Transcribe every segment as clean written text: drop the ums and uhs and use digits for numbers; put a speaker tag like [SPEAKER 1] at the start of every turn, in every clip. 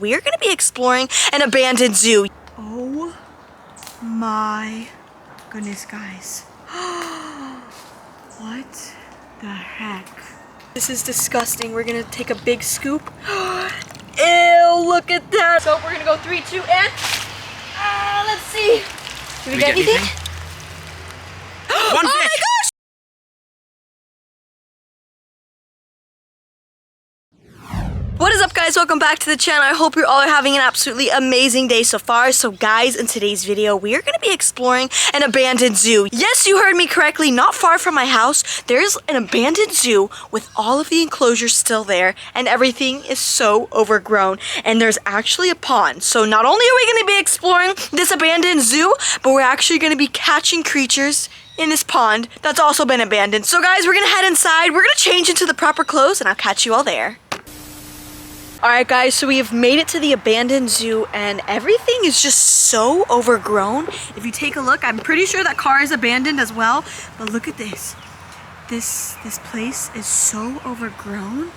[SPEAKER 1] We are going to be exploring an abandoned zoo. Oh my goodness, guys. What the heck? This is disgusting. We're going to take a big scoop. Ew, look at that. So we're going to go 3, 2, and let's see. Did we get anything?
[SPEAKER 2] One fish.
[SPEAKER 1] My gosh! What is up, guys? Welcome back to the channel. I hope you're all having an absolutely amazing day so far. So guys, in today's video, we are going to be exploring an abandoned zoo. Yes, you heard me correctly. Not far from my house, there's an abandoned zoo with all of the enclosures still there, and everything is so overgrown. And there's actually a pond. So not only are we going to be exploring this abandoned zoo, but we're actually going to be catching creatures in this pond that's also been abandoned. So guys, we're going to head inside. We're going to change into the proper clothes, and I'll catch you all there. Alright guys, so we have made it to the abandoned zoo and everything is just so overgrown. If you take a look, I'm pretty sure that car is abandoned as well. But look at this. This place is so overgrown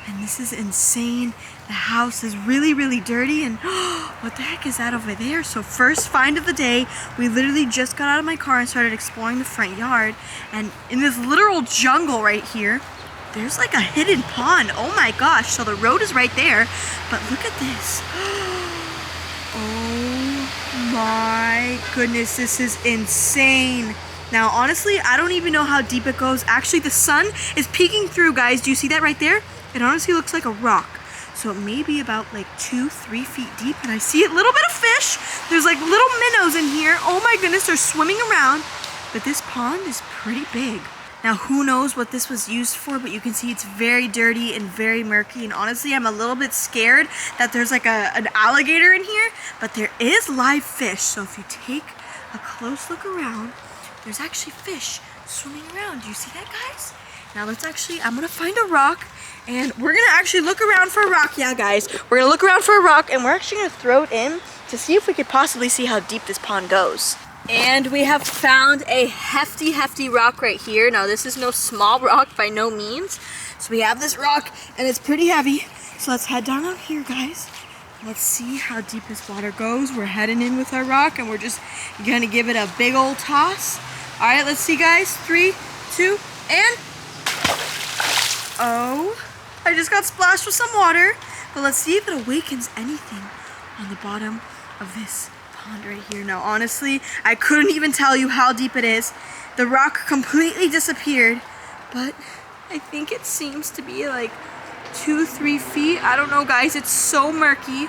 [SPEAKER 1] and this is insane. The house is really, really dirty and what the heck is that over there? So first find of the day, we literally just got out of my car and started exploring the front yard. And in this literal jungle right here, there's like a hidden pond. Oh my gosh. So the road is right there. But look at this. Oh my goodness. This is insane. Now, honestly, I don't even know how deep it goes. Actually, the sun is peeking through, guys. Do you see that right there? It honestly looks like a rock. So it may be about like 2-3 feet deep. And I see a little bit of fish. There's like little minnows in here. Oh my goodness. They're swimming around. But this pond is pretty big. Now, who knows what this was used for, but you can see it's very dirty and very murky. And honestly, I'm a little bit scared that there's like an alligator in here, but there is live fish. So if you take a close look around, there's actually fish swimming around. Do you see that, guys? Now I'm gonna find a rock and we're gonna actually look around for a rock. Yeah, guys, we're gonna look around for a rock and we're actually gonna throw it in to see if we could possibly see how deep this pond goes. And we have found a hefty rock right here. Now this is no small rock by no means. So we have this rock and it's pretty heavy. So let's head down out here, guys. Let's see how deep this water goes. We're heading in with our rock and we're just gonna give it a big old toss. All right, let's see, guys. 3, 2, and oh, I just got splashed with some water. But let's see if it awakens anything on the bottom of this pond right here. Now honestly, I couldn't even tell you how deep it is. The rock completely disappeared, but I think it seems to be like 2-3 feet. I don't know, guys, it's so murky,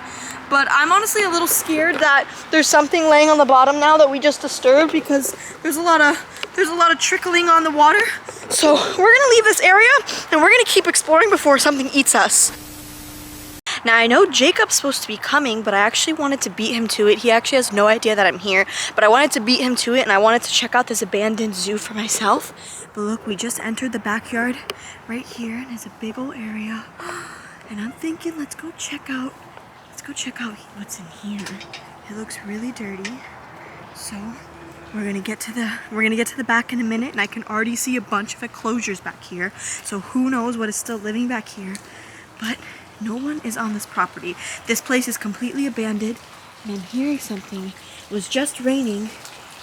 [SPEAKER 1] but I'm honestly a little scared that there's something laying on the bottom now that we just disturbed, because there's a lot of trickling on the water. So we're gonna leave this area and we're gonna keep exploring before something eats us. Now, I know Jacob's supposed to be coming, but I actually wanted to beat him to it. He actually has no idea that I'm here, but I wanted to beat him to it, and I wanted to check out this abandoned zoo for myself. But look, we just entered the backyard right here, and it's a big old area. And I'm thinking, let's go check out what's in here. It looks really dirty. So we're gonna get to the back in a minute, and I can already see a bunch of enclosures back here. So who knows what is still living back here, but no one is on this property. This place is completely abandoned, and I'm hearing something. It was just raining,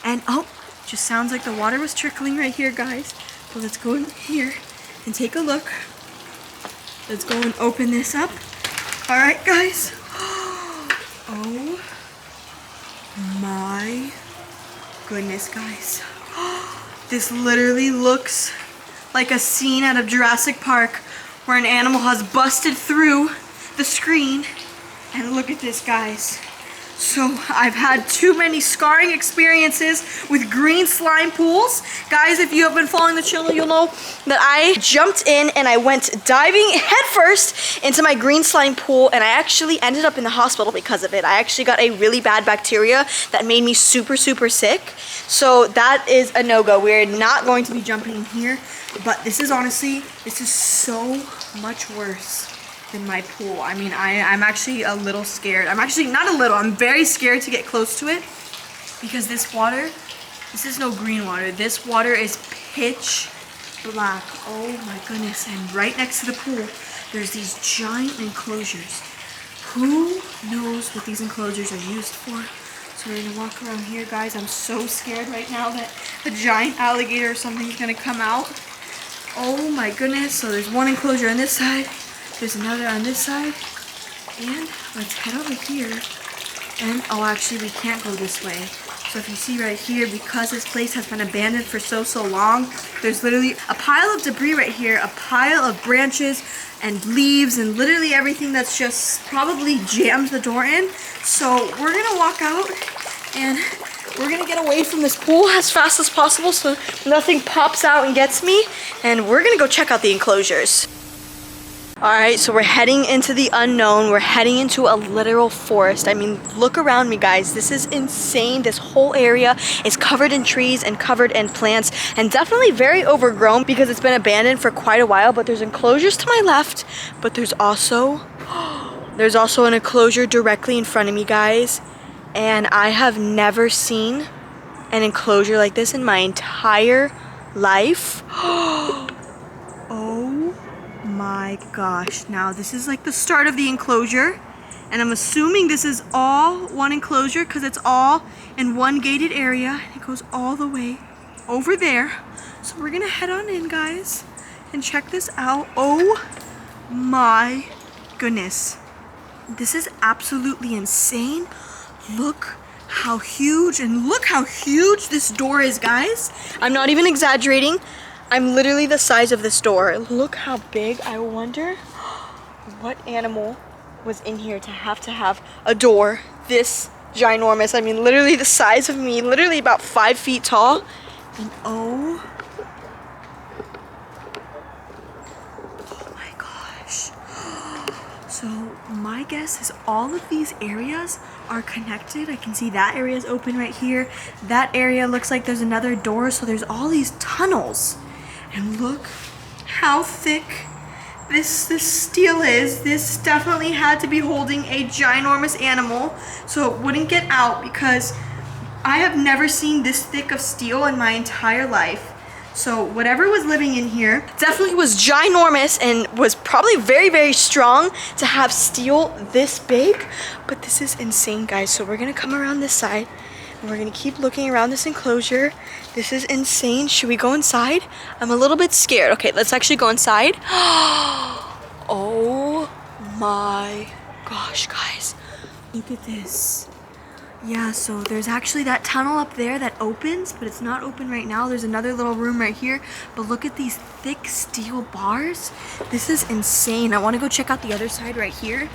[SPEAKER 1] and oh, just sounds like the water was trickling right here, guys. So let's go in here and take a look. Let's go and open this up. All right, guys. Oh my goodness, guys. This literally looks like a scene out of Jurassic Park, where an animal has busted through the screen. And look at this, guys. So I've had too many scarring experiences with green slime pools. Guys, if you have been following the channel, you'll know that I jumped in and I went diving headfirst into my green slime pool, and I actually ended up in the hospital because of it. I actually got a really bad bacteria that made me super sick. So that is a no-go. We're not going to be jumping in here. But this is so much worse than my pool. I mean, I'm actually a little scared. I'm very scared to get close to it, because this water, this is no green water. This water is pitch black. Oh my goodness. And right next to the pool, there's these giant enclosures. Who knows what these enclosures are used for. So we're gonna walk around here, guys. I'm so scared right now that a giant alligator or something is gonna come out. Oh my goodness. So there's one enclosure on this side, there's another on this side, and let's head over here. And oh, actually we can't go this way. So if you see right here, because this place has been abandoned for so long, there's literally a pile of debris right here, a pile of branches and leaves and literally everything that's just probably jammed the door in. So we're gonna walk out and we're gonna get away from this pool as fast as possible so nothing pops out and gets me. And we're gonna go check out the enclosures. All right, so we're heading into the unknown. We're heading into a literal forest. I mean, look around me, guys. This is insane. This whole area is covered in trees and covered in plants and definitely very overgrown because it's been abandoned for quite a while. But there's enclosures to my left, but there's also an enclosure directly in front of me, guys. And I have never seen an enclosure like this in my entire life. Oh my gosh. Now this is like the start of the enclosure, and I'm assuming this is all one enclosure because it's all in one gated area. It goes all the way over there. So we're gonna head on in, guys, and check this out. Oh my goodness. This is absolutely insane. Look how huge, and look how huge this door is, guys. I'm not even exaggerating. I'm literally the size of this door. Look how big. I wonder what animal was in here to have a door this ginormous. I mean, literally the size of me, literally about 5 feet tall. And oh my gosh. So my guess is all of these areas are connected. I can see that area is open right here. That area looks like there's another door. So there's all these tunnels. And look how thick this steel is. This definitely had to be holding a ginormous animal so it wouldn't get out, because I have never seen this thick of steel in my entire life. So whatever was living in here definitely was ginormous and was probably very strong to have steel this big. But this is insane, guys. So we're gonna come around this side and we're gonna keep looking around this enclosure. This is insane. Should we go inside? I'm a little bit scared. Okay, let's actually go inside. Oh my gosh, guys. Look at this. Yeah, so there's actually that tunnel up there that opens, but it's not open right now. There's another little room right here. But look at these thick steel bars. This is insane. I want to go check out the other side right here.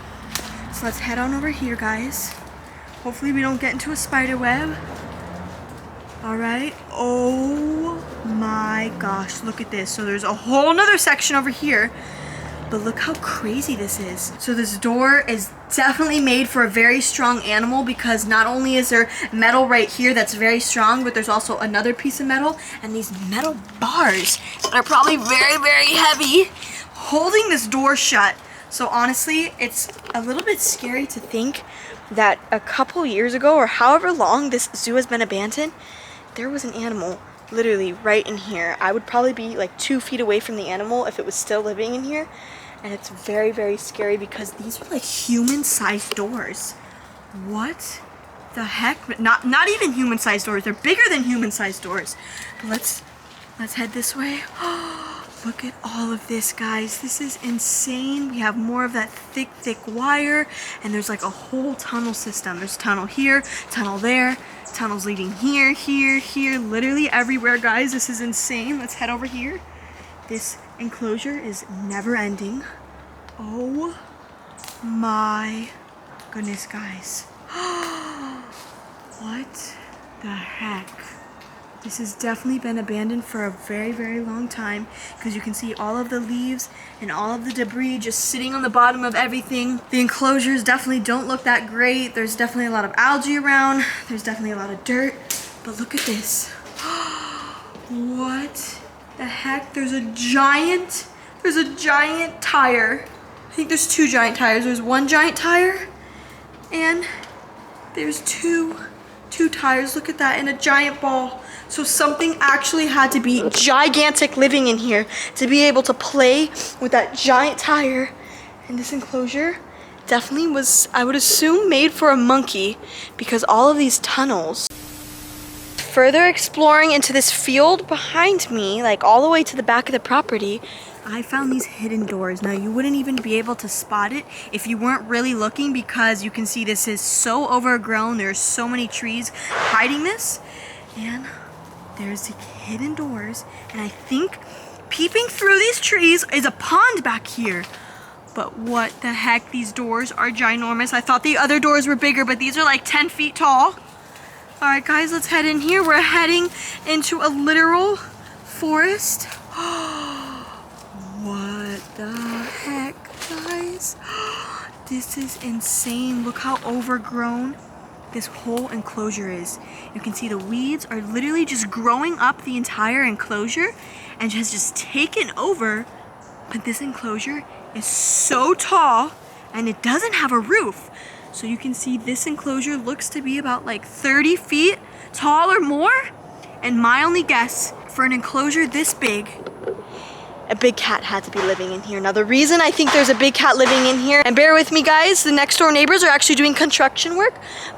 [SPEAKER 1] So let's head on over here, guys. Hopefully we don't get into a spider web. All right. Oh my gosh, look at this. So there's a whole nother section over here, but look how crazy this is. So this door is definitely made for a very strong animal, because not only is there metal right here that's very strong, but there's also another piece of metal and these metal bars that are probably very heavy holding this door shut. So honestly, it's a little bit scary to think that a couple years ago, or however long this zoo has been abandoned, there was an animal literally right in here. I would probably be like 2 feet away from the animal if it was still living in here. And it's very scary because these are like human-sized doors. What the heck? Not even human-sized doors. They're bigger than human-sized doors. But let's head this way. Look at all of this, guys. This is insane. We have more of that thick wire, and there's like a whole tunnel system. There's tunnel here, tunnel there, tunnels leading here, literally everywhere, guys. This is insane. Let's head over here. This enclosure is never ending. Oh my goodness, guys. What the heck? This has definitely been abandoned for a very long time, because you can see all of the leaves and all of the debris just sitting on the bottom of everything. The enclosures definitely don't look that great. There's definitely a lot of algae around. There's definitely a lot of dirt. But look at this. What the heck? There's a giant tire. I think there's 2 giant tires. There's 1 giant tire and there's two tires. Look at that, and a giant ball. So something actually had to be gigantic living in here to be able to play with that giant tire in this enclosure. definitely was, I would assume, made for a monkey because all of these tunnels. Further exploring into this field behind me, like all the way to the back of the property, I found these hidden doors. Now you wouldn't even be able to spot it if you weren't really looking, because you can see this is so overgrown. There's so many trees hiding this, and there's the hidden doors, and I think peeping through these trees is a pond back here. But what the heck, these doors are ginormous. I thought the other doors were bigger, but these are like 10 feet tall. All right, guys, let's head in here. We're heading into a literal forest. What the heck, guys? This is insane. Look how overgrown this whole enclosure is. You can see the weeds are literally just growing up the entire enclosure and has just taken over. But this enclosure is so tall and it doesn't have a roof. So you can see this enclosure looks to be about like 30 feet tall or more. And my only guess, for an enclosure this big, a big cat had to be living in here. Now the reason I think there's a big cat living in here, and bear with me guys, the next door neighbors are actually doing construction work,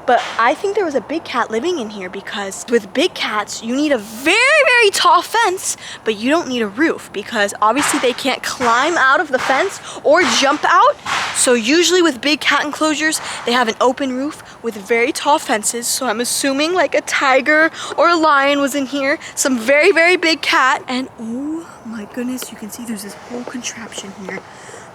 [SPEAKER 1] but I think there was a big cat living in here because with big cats, you need a very, very tall fence, but you don't need a roof because obviously they can't climb out of the fence or jump out. So usually with big cat enclosures, they have an open roof with very tall fences. So I'm assuming like a tiger or a lion was in here, some very, very big cat, and oh my goodness, you can see there's this whole contraption here.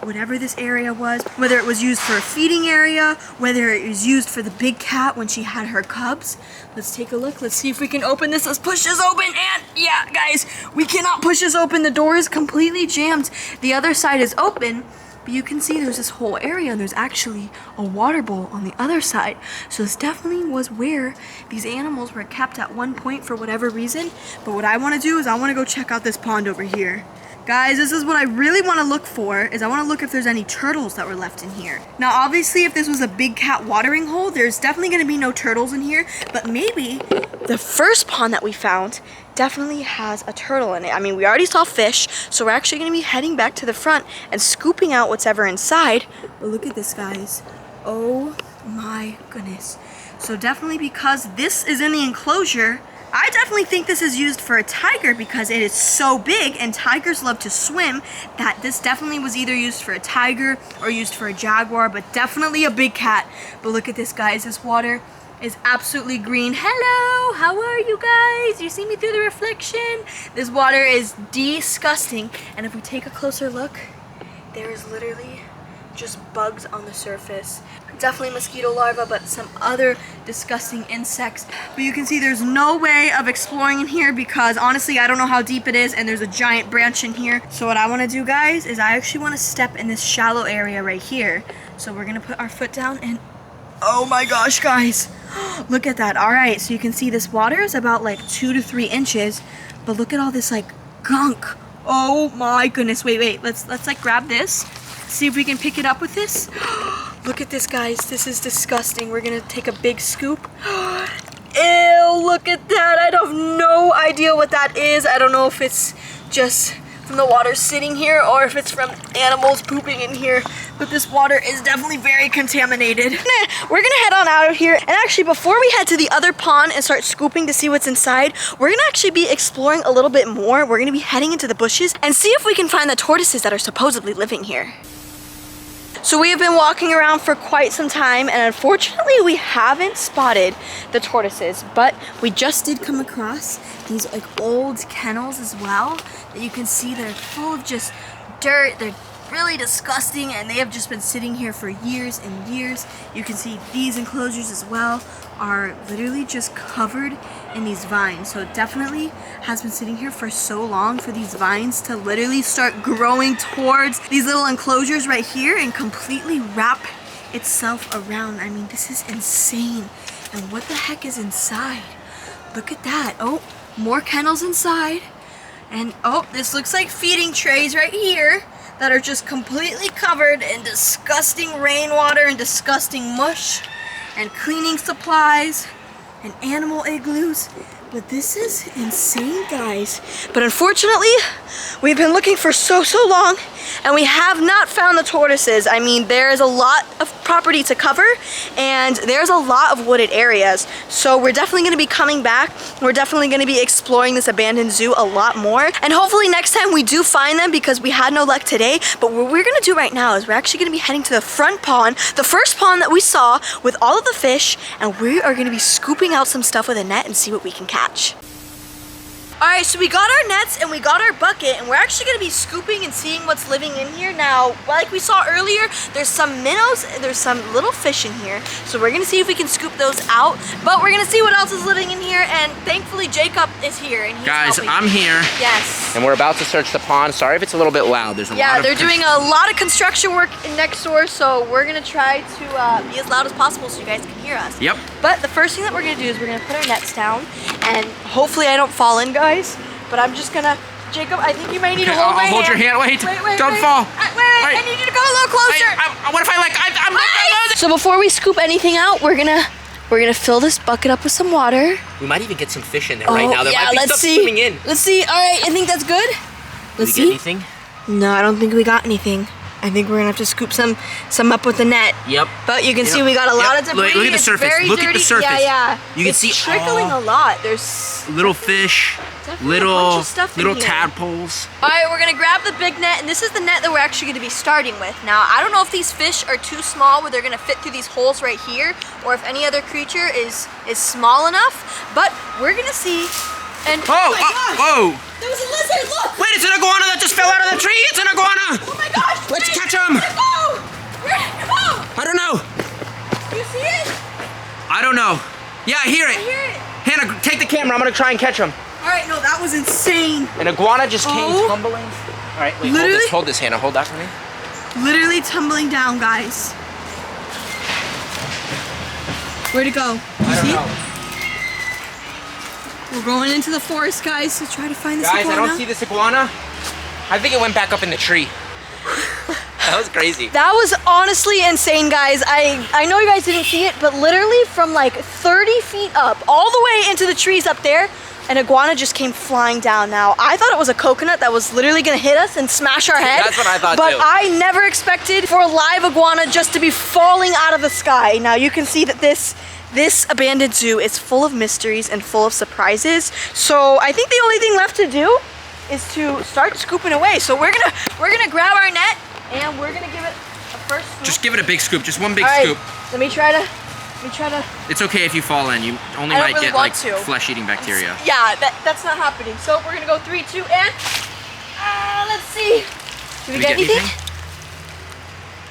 [SPEAKER 1] Whatever this area was, whether it was used for a feeding area, whether it was used for the big cat when she had her cubs. Let's take a look. Let's see if we can open this. Let's push this open. And yeah, guys, we cannot push this open. The door is completely jammed. The other side is open, but you can see there's this whole area and there's actually a water bowl on the other side. So this definitely was where these animals were kept at one point for whatever reason. But what I want to do is I want to go check out this pond over here. Guys, this is what I really want to look for, is I want to look if there's any turtles that were left in here. Now, obviously, if this was a big cat watering hole, there's definitely going to be no turtles in here, but maybe the first pond that we found definitely has a turtle in it. I mean, we already saw fish, so we're actually going to be heading back to the front and scooping out what's ever inside. But look at this, guys. Oh my goodness. So definitely because this is in the enclosure, I definitely think this is used for a tiger because it is so big and tigers love to swim, that this definitely was either used for a tiger or used for a jaguar, but definitely a big cat. But look at this, guys. This water is absolutely green. Hello, how are you guys? You see me through the reflection? This water is disgusting. And if we take a closer look, there is literally just bugs on the surface. Definitely mosquito larvae, but some other disgusting insects. But you can see there's no way of exploring in here because honestly I don't know how deep it is, and there's a giant branch in here. So what I want to do, guys, is I actually want to step in this shallow area right here. So we're gonna put our foot down and oh my gosh, guys, look at that. All right, so you can see this water is about like 2 to 3 inches, but look at all this like gunk. Oh my goodness. Wait, let's like grab this, see if we can pick it up with this. Look at this, guys. This is disgusting. We're gonna take a big scoop. Ew, look at that. I have no idea what that is. I don't know if it's just from the water sitting here or if it's from animals pooping in here, but this water is definitely very contaminated. We're gonna head on out of here, and actually before we head to the other pond and start scooping to see what's inside, we're gonna actually be exploring a little bit more. We're gonna be heading into the bushes and see if we can find the tortoises that are supposedly living here. So we have been walking around for quite some time, and unfortunately we haven't spotted the tortoises, but we just did come across these like old kennels as well that you can see they're full of just dirt. They're really disgusting, and they have just been sitting here for years and years. You can see these enclosures as well are literally just covered in these vines. So it definitely has been sitting here for so long for these vines to literally start growing towards these little enclosures right here and completely wrap itself around. I mean, this is insane. And what the heck is inside? Look at that. Oh, more kennels inside. And oh, this looks like feeding trays right here that are just completely covered in disgusting rainwater and disgusting mush and cleaning supplies and animal igloos. But this is insane, guys. But unfortunately, we've been looking for so long and we have not found the tortoises. I mean, there's a lot of property to cover, and there's a lot of wooded areas. So we're definitely gonna be coming back. We're definitely gonna be exploring this abandoned zoo a lot more. And hopefully next time we do find them, because we had no luck today. But what we're gonna do right now is we're actually gonna be heading to the front pond, the first pond that we saw with all of the fish, and we are gonna be scooping out some stuff with a net and see what we can catch. All right, so we got our nets and we got our bucket, and we're actually gonna be scooping and seeing what's living in here. Now, like we saw earlier, there's some minnows, there's some little fish in here. So we're gonna see if we can scoop those out, but we're gonna see what else is living in here, and thankfully Jacob is here. And he's
[SPEAKER 2] Guys,
[SPEAKER 1] helping.
[SPEAKER 2] I'm here.
[SPEAKER 1] Yes.
[SPEAKER 2] And we're about to search the pond. Sorry if it's a little bit loud. There's a lot
[SPEAKER 1] Yeah,
[SPEAKER 2] of
[SPEAKER 1] they're doing a lot of construction work next door, so we're gonna try to be as loud as possible so you guys can hear us.
[SPEAKER 2] Yep.
[SPEAKER 1] But the first thing that we're gonna do is we're gonna put our nets down, and hopefully I don't fall in, guys. But I'm just gonna, Jacob, I think you might need to hold my hand.
[SPEAKER 2] I'll hold your hand. Wait, don't
[SPEAKER 1] wait.
[SPEAKER 2] fall.
[SPEAKER 1] Wait, I need you to go a little closer.
[SPEAKER 2] What if I
[SPEAKER 1] So before we scoop anything out, we're gonna fill this bucket up with some water.
[SPEAKER 2] We might even get some fish in there right now. There
[SPEAKER 1] yeah,
[SPEAKER 2] might be
[SPEAKER 1] let's
[SPEAKER 2] stuff
[SPEAKER 1] see.
[SPEAKER 2] swimming in.
[SPEAKER 1] Let's see. All right, I think that's good. Let's
[SPEAKER 2] Did we
[SPEAKER 1] see.
[SPEAKER 2] get anything?
[SPEAKER 1] No, I don't think we got anything. I think we're gonna have to scoop some up with the net.
[SPEAKER 2] Yep.
[SPEAKER 1] But you can see we got a lot of debris.
[SPEAKER 2] Look at the
[SPEAKER 1] It's
[SPEAKER 2] surface.
[SPEAKER 1] very
[SPEAKER 2] Look at
[SPEAKER 1] dirty.
[SPEAKER 2] the surface.
[SPEAKER 1] Yeah.
[SPEAKER 2] You can
[SPEAKER 1] it's
[SPEAKER 2] see
[SPEAKER 1] trickling a lot. There's
[SPEAKER 2] little fish,
[SPEAKER 1] definitely a bunch of stuff in
[SPEAKER 2] little
[SPEAKER 1] here.
[SPEAKER 2] tadpoles.
[SPEAKER 1] All right, we're gonna grab the big net, and this is the net that we're actually gonna be starting with. Now, I don't know if these fish are too small where they're gonna fit through these holes right here, or if any other creature is small enough, but we're gonna see. And oh my gosh,
[SPEAKER 2] whoa!
[SPEAKER 1] There was a lizard, look!
[SPEAKER 2] Wait, it's an iguana that just fell out of the tree! It's an iguana!
[SPEAKER 1] Oh my gosh!
[SPEAKER 2] Let's catch him!
[SPEAKER 1] Where'd it go?
[SPEAKER 2] I don't know.
[SPEAKER 1] Do you see it?
[SPEAKER 2] I don't know. Yeah, I hear it.
[SPEAKER 1] I hear it.
[SPEAKER 2] Hannah, take the camera. I'm gonna try and catch him.
[SPEAKER 1] All right, no, that was insane.
[SPEAKER 2] An iguana just came tumbling. All right, wait, hold this, Hannah. Hold that for me.
[SPEAKER 1] Literally tumbling down, guys. Where'd it go?
[SPEAKER 2] I don't know.
[SPEAKER 1] We're going into the forest, guys, to try to find this
[SPEAKER 2] Guys,
[SPEAKER 1] iguana.
[SPEAKER 2] I don't see this iguana. I think it went back up in the tree. That was crazy.
[SPEAKER 1] That was honestly insane, guys. I know you guys didn't see it, but literally from like 30 feet up, all the way into the trees up there, an iguana just came flying down. Now, I thought it was a coconut that was literally gonna hit us and smash our head.
[SPEAKER 2] That's what I thought
[SPEAKER 1] but
[SPEAKER 2] too.
[SPEAKER 1] I never expected for a live iguana just to be falling out of the sky. Now, you can see that this abandoned zoo is full of mysteries and full of surprises. So I think the only thing left to do is to start scooping away. So we're gonna grab our net and we're gonna give it a first scoop.
[SPEAKER 2] Just give it a big scoop. Just one big
[SPEAKER 1] All right,
[SPEAKER 2] scoop.
[SPEAKER 1] Let me try to.
[SPEAKER 2] It's okay if you fall in. You only
[SPEAKER 1] I don't
[SPEAKER 2] might
[SPEAKER 1] really
[SPEAKER 2] get
[SPEAKER 1] want
[SPEAKER 2] like
[SPEAKER 1] to.
[SPEAKER 2] flesh-eating bacteria.
[SPEAKER 1] Yeah, that's not happening. So we're gonna go 3, 2, and let's see. Did we get anything?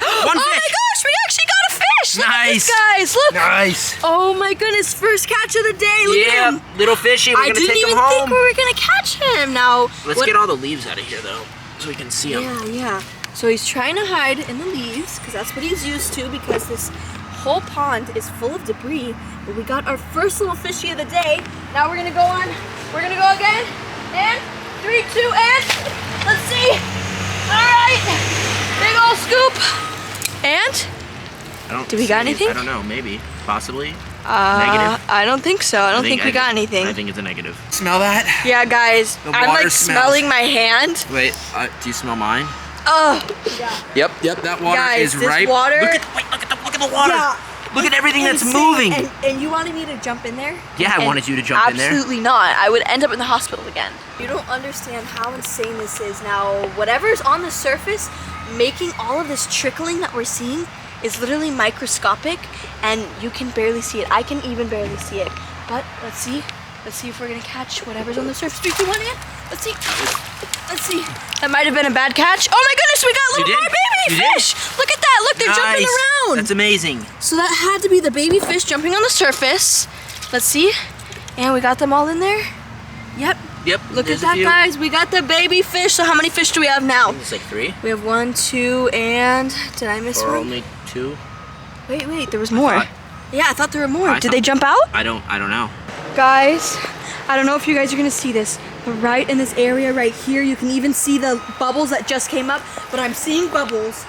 [SPEAKER 2] One
[SPEAKER 1] Oh
[SPEAKER 2] fish.
[SPEAKER 1] my gosh, we actually got a fish! Look at this,
[SPEAKER 2] Nice.
[SPEAKER 1] guys. Look.
[SPEAKER 2] Nice.
[SPEAKER 1] Oh my goodness, first catch of the day. Look at
[SPEAKER 2] Yeah,
[SPEAKER 1] him.
[SPEAKER 2] little fishy. We're
[SPEAKER 1] I
[SPEAKER 2] gonna
[SPEAKER 1] didn't
[SPEAKER 2] take him
[SPEAKER 1] even
[SPEAKER 2] home.
[SPEAKER 1] think we were gonna catch him. Now,
[SPEAKER 2] Let's get all the leaves out of here though, so we can see them.
[SPEAKER 1] Yeah. So he's trying to hide in the leaves because that's what he's used to, because this whole pond is full of debris. But we got our first little fishy of the day. Now we're gonna go on. We're gonna go again. And 3, 2, and let's see. All right, big old scoop. And do we got anything?
[SPEAKER 2] I don't know. Maybe. Possibly. Negative.
[SPEAKER 1] I don't think so. I don't think we got anything.
[SPEAKER 2] I think it's a negative. Smell that?
[SPEAKER 1] Yeah, guys.
[SPEAKER 2] The
[SPEAKER 1] I'm
[SPEAKER 2] water
[SPEAKER 1] like
[SPEAKER 2] smells.
[SPEAKER 1] smelling my hand.
[SPEAKER 2] Wait. Do you smell mine?
[SPEAKER 1] Oh.
[SPEAKER 2] Yep. That water
[SPEAKER 1] Guys,
[SPEAKER 2] is
[SPEAKER 1] this
[SPEAKER 2] ripe.
[SPEAKER 1] water-
[SPEAKER 2] Look at the water.
[SPEAKER 1] Yeah.
[SPEAKER 2] Look at everything that's
[SPEAKER 1] Insane.
[SPEAKER 2] moving.
[SPEAKER 1] And you wanted me to jump in there?
[SPEAKER 2] Yeah, I
[SPEAKER 1] And
[SPEAKER 2] wanted you to jump in there.
[SPEAKER 1] Absolutely not. I would end up in the hospital again. You don't understand how insane this is. Now, whatever's on the surface, making all of this trickling that we're seeing is literally microscopic, and you can barely see it. I can even barely see it. But let's see. Let's see if we're gonna catch whatever's on the surface. 3, 2, 1, and let's see. Let's see. That might have been a bad catch. Oh my goodness, we got little more baby fish. Look at that. Look, they're jumping around.
[SPEAKER 2] That's amazing.
[SPEAKER 1] So that had to be the baby fish jumping on the surface. Let's see. And we got them all in there. Yep. Look at that, guys. We got the baby fish. So how many fish do we have now?
[SPEAKER 2] It's like 3.
[SPEAKER 1] We have 1, 2, and did I miss
[SPEAKER 2] Or
[SPEAKER 1] one?
[SPEAKER 2] only 2.
[SPEAKER 1] Wait, there was more. Yeah, I thought there were more. Did they
[SPEAKER 2] thought-
[SPEAKER 1] jump out?
[SPEAKER 2] I don't know.
[SPEAKER 1] Guys, I don't know if you guys are gonna see this, but right in this area right here, you can even see the bubbles that just came up, but I'm seeing bubbles.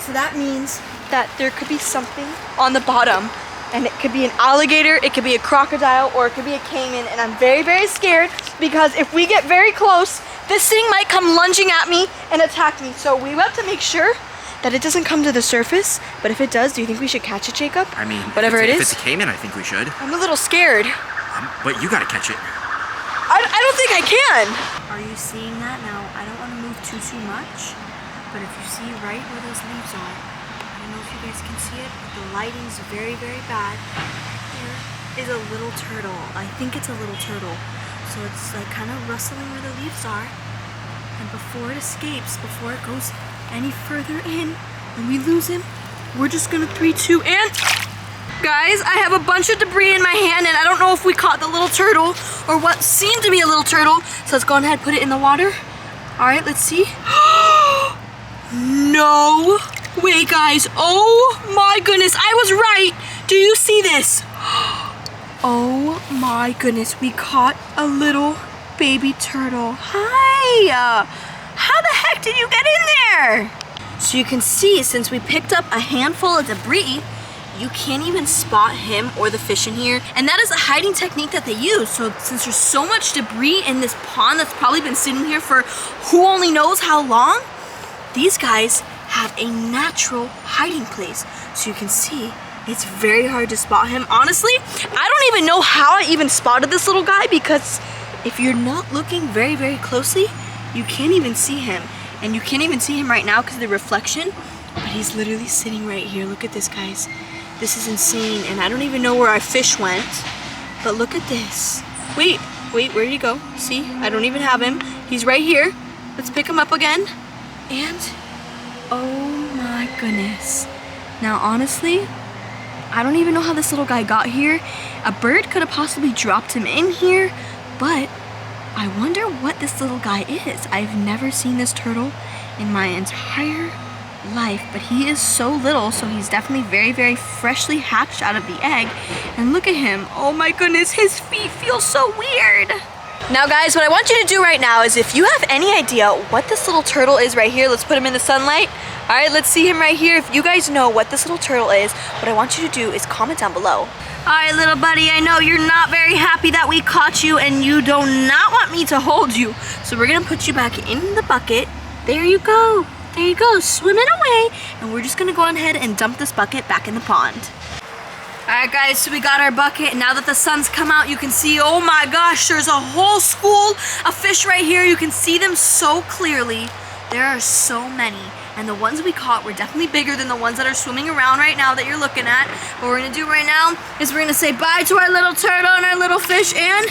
[SPEAKER 1] So that means that there could be something on the bottom, and it could be an alligator, it could be a crocodile, or it could be a caiman, and I'm very, very scared because if we get very close, this thing might come lunging at me and attack me. So we have to make sure that it doesn't come to the surface. But if it does, do you think we should catch it, Jacob?
[SPEAKER 2] I mean,
[SPEAKER 1] whatever it is.
[SPEAKER 2] If it's a caiman, I think we should.
[SPEAKER 1] I'm a little scared.
[SPEAKER 2] But you gotta catch it.
[SPEAKER 1] I don't think I can.
[SPEAKER 3] Are you seeing that now? I don't want to move too much, but if you see right where those leaves are, I don't know if you guys can see it, but the lighting's very bad. There is a little turtle. I think it's a little turtle. So it's like kind of rustling where the leaves are. And before it escapes, before it goes any further in, and we lose him, we're just gonna 3, 2, and...
[SPEAKER 1] Guys, I have a bunch of debris in my hand, and I don't know if we caught the little turtle or what seemed to be a little turtle. So let's go ahead and put it in the water. All right, let's see. No way, guys. Oh my goodness, I was right. Do you see this? Oh my goodness, we caught a little baby turtle. Hi. How the heck did you get in there? So you can see, since we picked up a handful of debris, you can't even spot him or the fish in here. And that is a hiding technique that they use. So since there's so much debris in this pond that's probably been sitting here for who only knows how long, these guys have a natural hiding place. So you can see it's very hard to spot him. Honestly, I don't even know how I even spotted this little guy, because if you're not looking very closely, you can't even see him. And you can't even see him right now because of the reflection, but he's literally sitting right here. Look at this, guys. This is insane, and I don't even know where our fish went, but look at this. Wait, where did he go? See, I don't even have him. He's right here. Let's pick him up again. And, oh my goodness. Now, honestly, I don't even know how this little guy got here. A bird could have possibly dropped him in here, but I wonder what this little guy is. I've never seen this turtle in my entire life, but he is so little, so he's definitely very freshly hatched out of the egg. And look at him. Oh my goodness, his feet feel so weird. Now guys, what I want you to do right now is, if you have any idea what this little turtle is right here, let's put him in the sunlight. All right, let's see him right here. If you guys know what this little turtle is, what I want you to do is comment down below. All right, little buddy, I know you're not very happy that we caught you, and you do not want me to hold you. So we're gonna put you back in the bucket. There you go. There you go, swimming away. And we're just gonna go ahead and dump this bucket back in the pond. All right, guys, so we got our bucket. And now that the sun's come out, you can see, oh my gosh, there's a whole school of fish right here. You can see them so clearly. There are so many. And the ones we caught were definitely bigger than the ones that are swimming around right now that you're looking at. What we're gonna do right now is we're gonna say bye to our little turtle and our little fish, and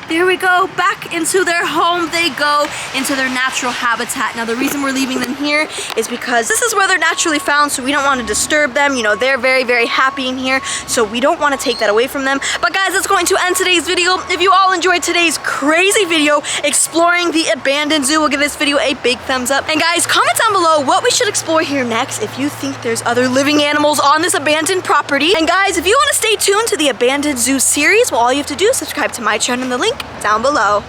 [SPEAKER 1] there we go, back into their home they go, into their natural habitat. Now the reason we're leaving them here is because this is where they're naturally found, so we don't want to disturb them. You know, they're very happy in here, so we don't want to take that away from them. But guys, that's going to end today's video. If you all enjoyed today's crazy video exploring the abandoned zoo, we'll give this video a big thumbs up. And guys, comment down below what we should explore here next, if you think there's other living animals on this abandoned property. And guys, if you want to stay tuned to the abandoned zoo series, well, all you have to do is subscribe to my channel in the link down below.